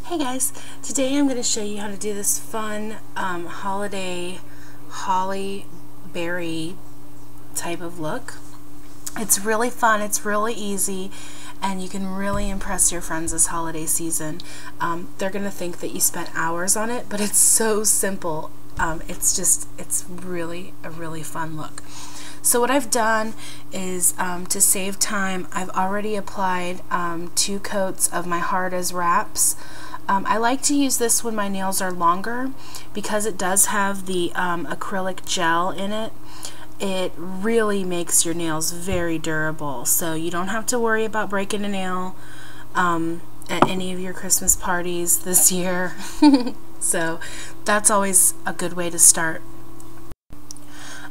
Hey guys, today I'm going to show you how to do this fun holiday holly berry type of look. It's really fun, it's really easy, and you can really impress your friends this holiday season. They're going to think that you spent hours on it, but it's so simple. It's really a really fun look. So what I've done is, to save time, I've already applied 2 coats of my Hard as Wraps. I like to use this when my nails are longer because it does have the acrylic gel in it. It really makes your nails very durable, so you don't have to worry about breaking a nail at any of your Christmas parties this year. So that's always a good way to start.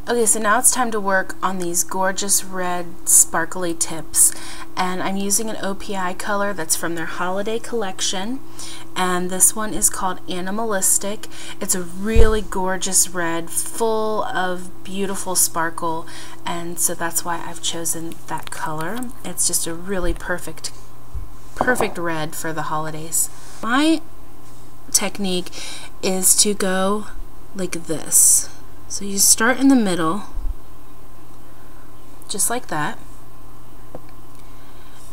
Okay, so now it's time to work on these gorgeous red sparkly tips, and I'm using an OPI color that's from their holiday collection, and this one is called Animalistic. It's a really gorgeous red, full of beautiful sparkle, and so that's why I've chosen that color. It's just a really perfect red for the holidays. My technique is to go like this. So you start in the middle, just like that,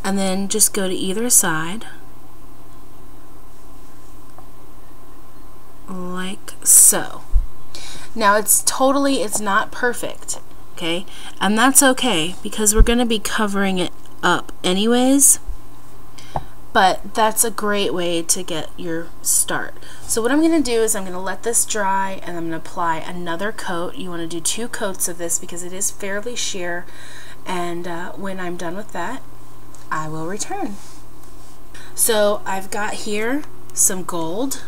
and then just go to either side, like so. Now it's not perfect, okay? And that's okay, because we're going to be covering it up anyways. But that's a great way to get your start. So what I'm going to do is I'm going to let this dry, and I'm going to apply another coat. You want to do 2 coats of this because it is fairly sheer, and when I'm done with that, I will return. So I've got here some gold.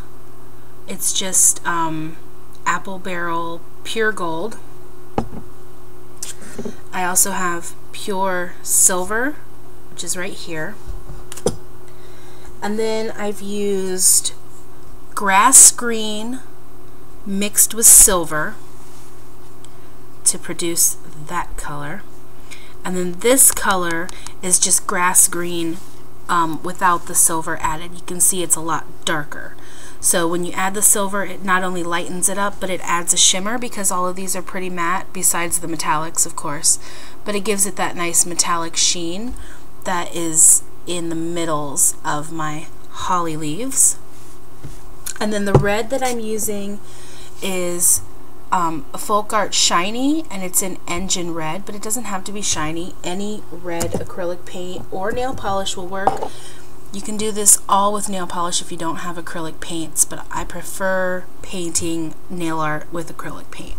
It's just apple barrel pure gold. I also have pure silver, which is right here. And then I've used grass green mixed with silver to produce that color. And then this color is just grass green without the silver added. You can see it's a lot darker. So when you add the silver, it not only lightens it up, but it adds a shimmer, because all of these are pretty matte, besides the metallics, of course. But it gives it that nice metallic sheen that is in the middles of my holly leaves. And then the red that I'm using is a Folk Art Shiny, and it's an engine red, but it doesn't have to be shiny. Any red acrylic paint or nail polish will work. You can do this all with nail polish if you don't have acrylic paints, but I prefer painting nail art with acrylic paint.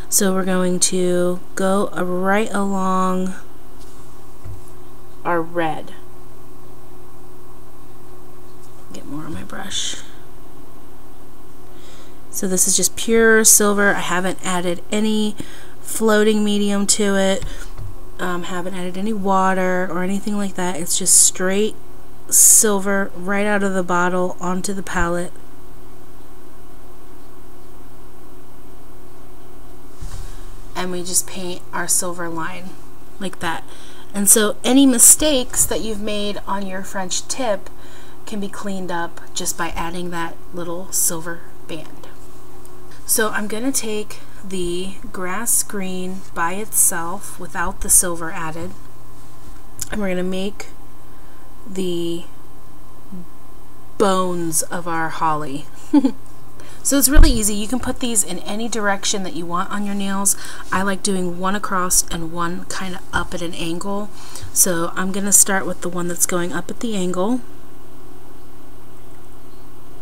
So we're going to go right along our red. Get more on my brush. So this is just pure silver. I haven't added any floating medium to it. Haven't added any water or anything like that. It's just straight silver right out of the bottle onto the palette. And we just paint our silver line like that. And so any mistakes that you've made on your French tip can be cleaned up just by adding that little silver band. So I'm going to take the grass green by itself without the silver added, and we're going to make the bones of our holly. So it's really easy. You can put these in any direction that you want on your nails. I like doing one across and one kind of up at an angle. So I'm going to start with the one that's going up at the angle.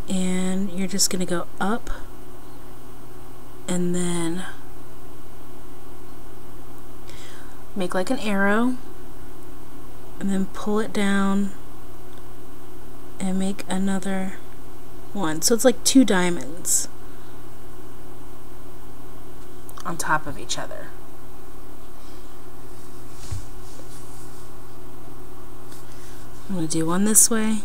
And you're just going to go up and then make like an arrow and then pull it down and make another one. So it's like 2 diamonds on top of each other. I'm going to do one this way,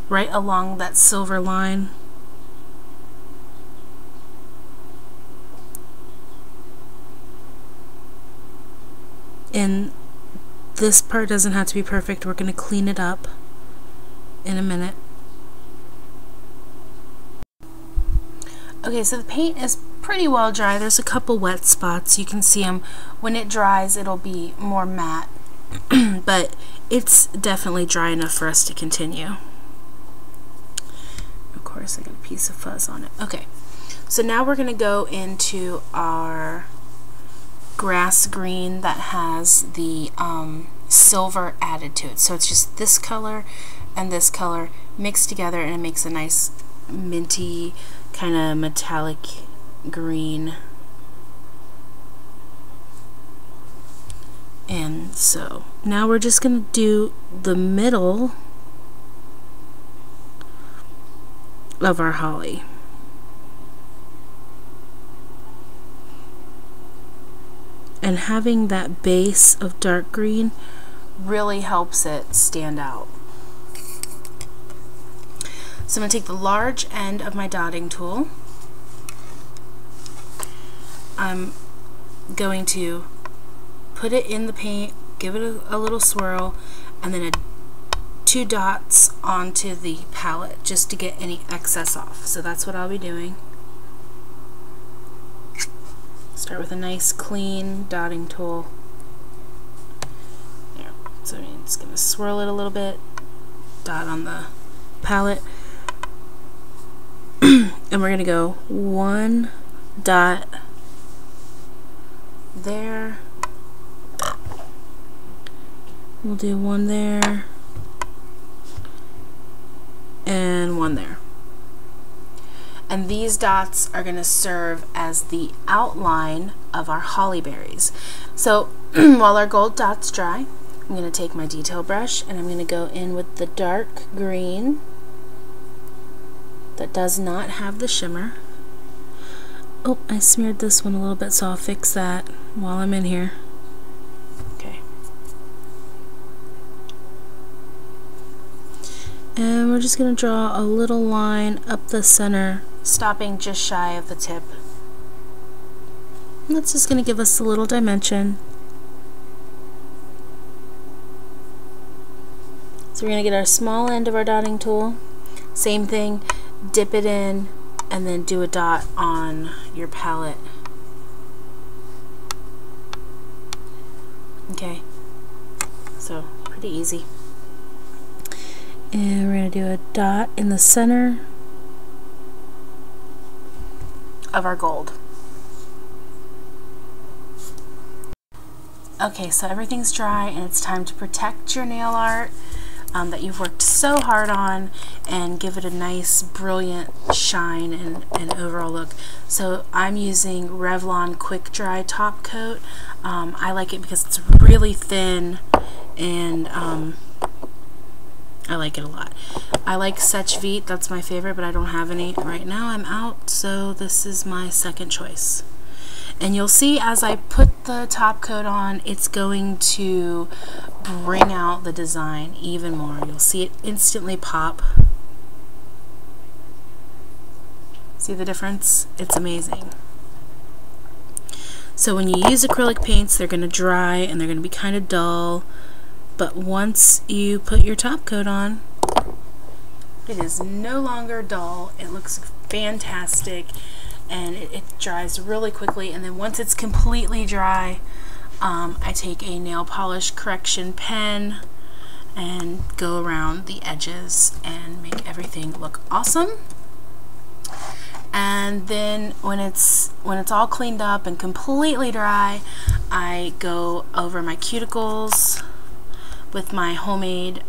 right along that silver line. And this part doesn't have to be perfect. We're going to clean it up. in a minute. Okay, so the paint is pretty well dry. There's a couple wet spots. You can see them. When it dries, it'll be more matte, but it's definitely dry enough for us to continue. Of course, I got a piece of fuzz on it. Okay, so now we're going to go into our grass green that has the silver added to it. So it's just this color and this color mixed together, and it makes a nice minty kind of metallic green. And so now we're just going to do the middle of our holly. And having that base of dark green really helps it stand out. So I'm going to take the large end of my dotting tool. I'm going to put it in the paint, give it a little swirl, and then 2 dots onto the palette just to get any excess off. So that's what I'll be doing. Start with a nice clean dotting tool. There. So I'm just going to swirl it a little bit, dot on the palette, and we're going to go 1 dot there. We'll do 1 there and 1 there. And these dots are going to serve as the outline of our holly berries. So while our gold dots dry, I'm going to take my detail brush and I'm going to go in with the dark green that does not have the shimmer. Oh, I smeared this one a little bit, so I'll fix that while I'm in here. Okay. And we're just going to draw a little line up the center, stopping just shy of the tip. And that's just going to give us a little dimension. So we're going to get our small end of our dotting tool. Same thing, dip it in, and then do a dot on your palette. Okay, so pretty easy. And we're going to do a dot in the center of our gold. Okay, so everything's dry and it's time to protect your nail art that you've worked so hard on and give it a nice brilliant shine and overall look. So I'm using Revlon Quick Dry Top Coat. I like it because it's really thin and I like it a lot. I like Sech Vite, that's my favorite, but I don't have any right now. I'm out, so this is my second choice. And you'll see as I put the top coat on, it's going to bring out the design even more. You'll see it instantly pop. See the difference? It's amazing. So when you use acrylic paints, they're going to dry and they're going to be kind of dull. But once you put your top coat on, it is no longer dull. It looks fantastic. And it dries really quickly, and then once it's completely dry, I take a nail polish correction pen and go around the edges and make everything look awesome. And then when it's all cleaned up and completely dry, I go over my cuticles with my homemade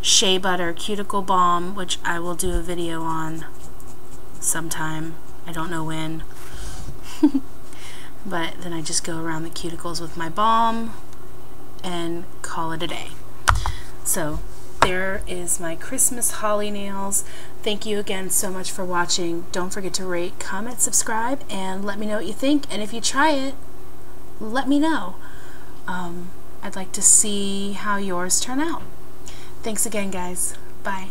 shea butter cuticle balm, which I will do a video on sometime. I don't know when. But then I just go around the cuticles with my balm and call it a day. So there is my Christmas holly nails. Thank you again so much for watching. Don't forget to rate, comment, subscribe, and let me know what you think. And if you try it, let me know. I'd like to see how yours turn out. Thanks again, guys. Bye.